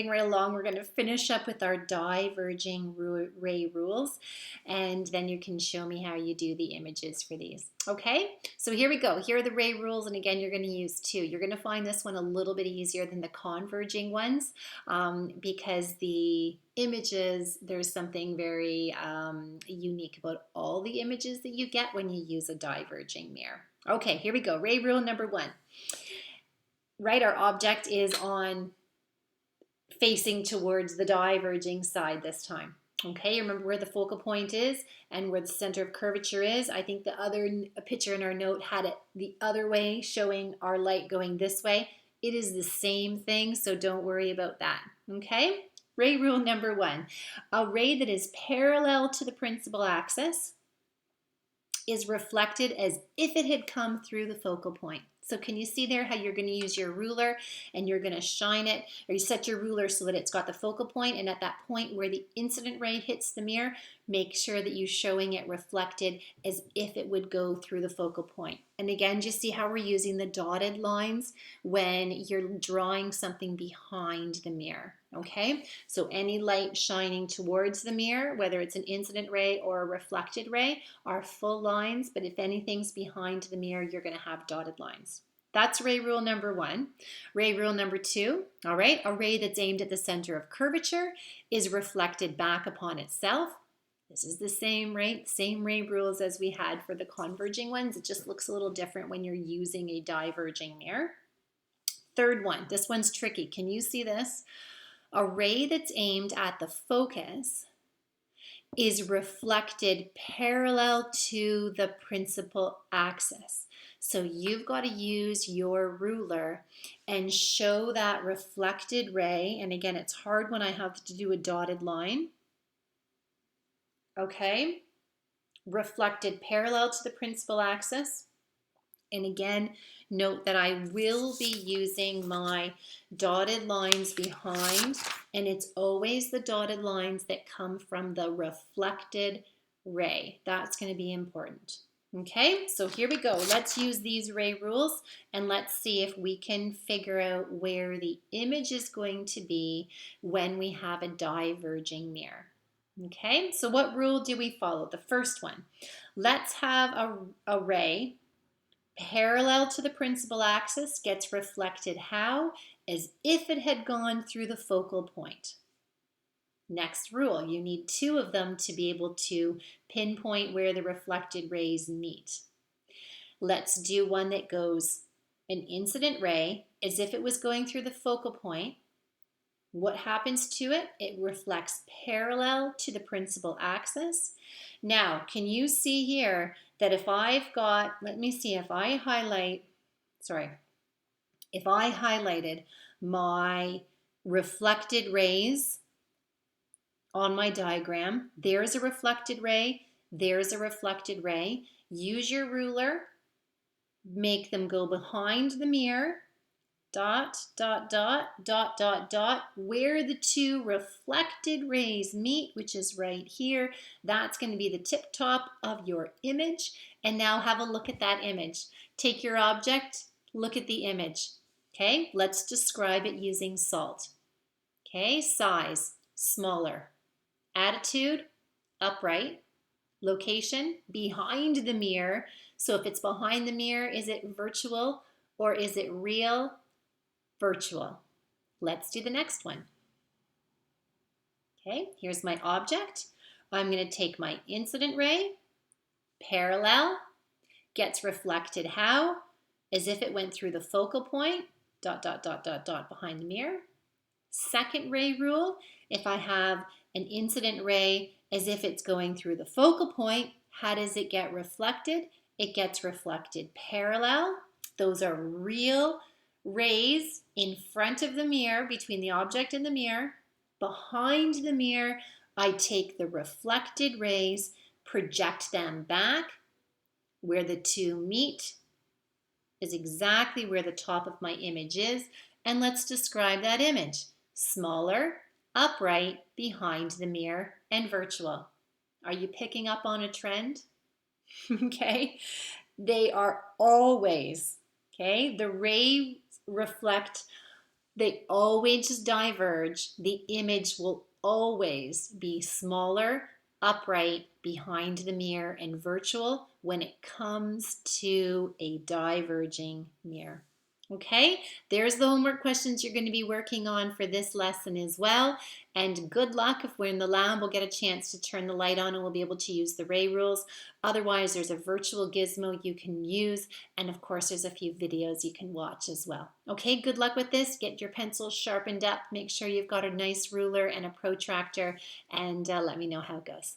Right along, we're going to finish up with our diverging ray rules, and then you can show me how you do the images for these. Okay, so here we go. Here are the ray rules, and again, you're going to use two. You're going to find this one a little bit easier than the converging ones because the images, there's something very unique about all the images that you get when you use a diverging mirror. Okay, here we go. Ray rule number one. Right, our object is on facing towards the diverging side this time. Okay, remember where the focal point is and where the center of curvature is. I think the other picture in our note had it the other way, showing our light going this way. It is the same thing, so don't worry about that. Okay, ray rule number one. A ray that is parallel to the principal axis is reflected as if it had come through the focal point. So can you see there how you're going to use your ruler and you're going to shine it, or you set your ruler so that it's got the focal point, and at that point where the incident ray hits the mirror, make sure that you're showing it reflected as if it would go through the focal point. And again, just see how we're using the dotted lines when you're drawing something behind the mirror. Okay, so any light shining towards the mirror, whether it's an incident ray or a reflected ray, are full lines, but if anything's behind the mirror, you're going to have dotted lines. That's ray rule number one. Ray rule number two, all right, a ray that's aimed at the center of curvature is reflected back upon itself. This is the same, right? Same ray rules as we had for the converging ones. It just looks a little different when you're using a diverging mirror. Third one, this one's tricky. Can you see this? A ray that's aimed at the focus is reflected parallel to the principal axis. So you've got to use your ruler and show that reflected ray. And again, it's hard when I have to do a dotted line. Okay, reflected parallel to the principal axis. And again, note that I will be using my dotted lines behind, and it's always the dotted lines that come from the reflected ray. That's going to be important. Okay, so here we go. Let's use these ray rules and let's see if we can figure out where the image is going to be when we have a diverging mirror. Okay, so what rule do we follow? The first one. Let's have a ray parallel to the principal axis gets reflected how? As if it had gone through the focal point. Next rule, you need two of them to be able to pinpoint where the reflected rays meet. Let's do one that goes an incident ray as if it was going through the focal point. What happens to it? It reflects parallel to the principal axis. Now, can you see here that if I've got, let me see, if I highlighted my reflected rays on my diagram, there's a reflected ray, there's a reflected ray. Use your ruler, make them go behind the mirror, dot, dot, dot, dot, dot, dot, where the two reflected rays meet, which is right here. That's going to be the tip top of your image. And now have a look at that image. Take your object, look at the image. Okay, let's describe it using SALT. Okay, size, smaller. Attitude, upright. Location, behind the mirror. So if it's behind the mirror, is it virtual or is it real? Virtual. Let's do the next one. Okay, here's my object. I'm going to take my incident ray, parallel, gets reflected how? As if it went through the focal point, dot, dot, dot, dot, dot, behind the mirror. Second ray rule, if I have an incident ray as if it's going through the focal point, how does it get reflected? It gets reflected parallel. Those are real rays in front of the mirror, between the object and the mirror. Behind the mirror, I take the reflected rays, project them back. Where the two meet is exactly where the top of my image is. And let's describe that image. Smaller, upright, behind the mirror, and virtual. Are you picking up on a trend? Okay, they are always, okay, the rays reflect They always diverge. The image will always be smaller, upright, behind the mirror, and virtual when it comes to a diverging mirror. Okay, there's the homework questions you're going to be working on for this lesson as well. And good luck if we're in the lab, we'll get a chance to turn the light on and we'll be able to use the ray rules. Otherwise, there's a virtual gizmo you can use. And of course, there's a few videos you can watch as well. Okay, good luck with this. Get your pencils sharpened up. Make sure you've got a nice ruler and a protractor. And let me know how it goes.